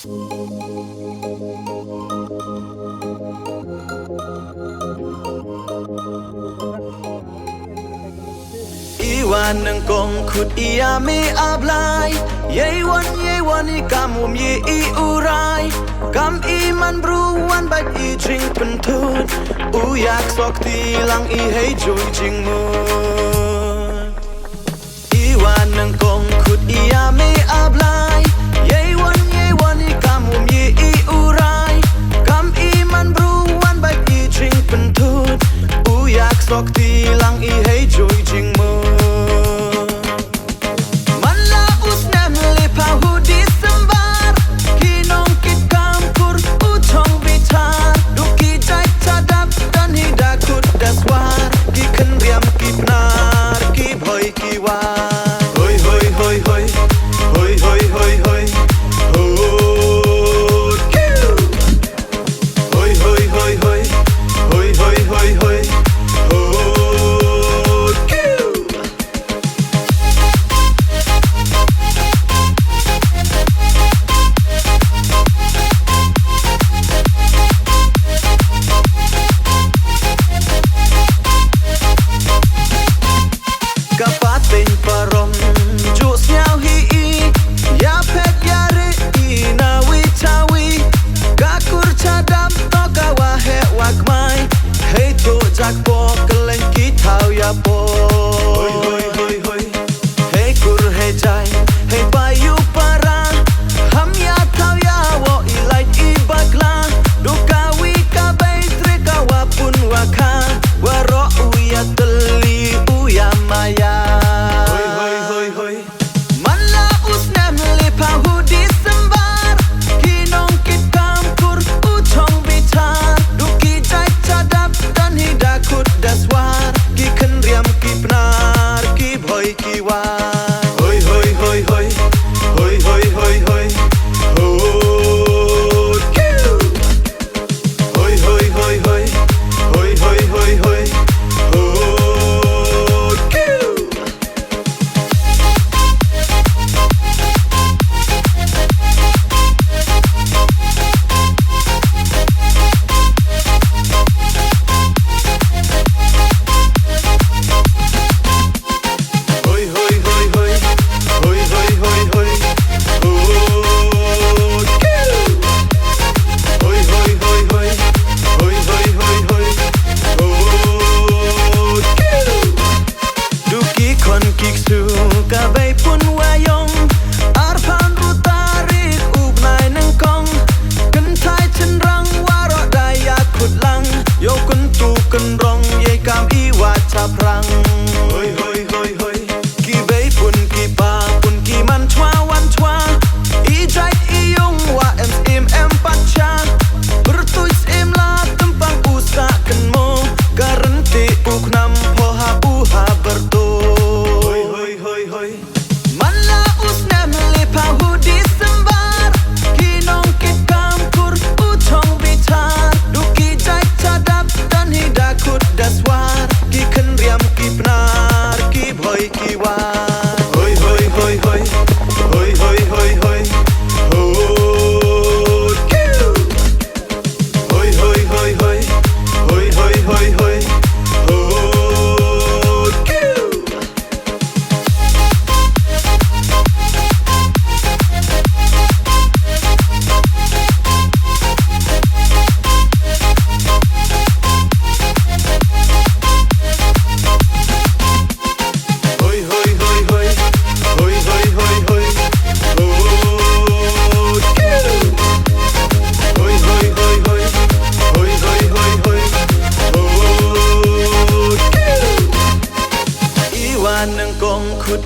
Iwan neng kong khut ia me ablai Ye wan I kamum ye I urai Kam iman bruan bait I jing pentut Uyak sok tilang I hei joy jing mun Iwan neng kong khut ia me ablai Ye wan I kamum ye I urai Kam iman bruan bait I jing pentut Uyak sok tilang I hei joy jing mun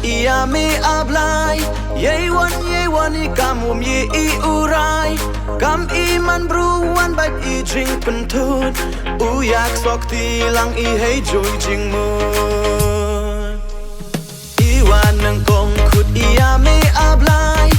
ia me ablai Ye wan I kamum ye I urai Kam iman bruan bait I jing pentut Uyak sok tilang I hei joy jing mun Iwan neng kong khut ia me ablai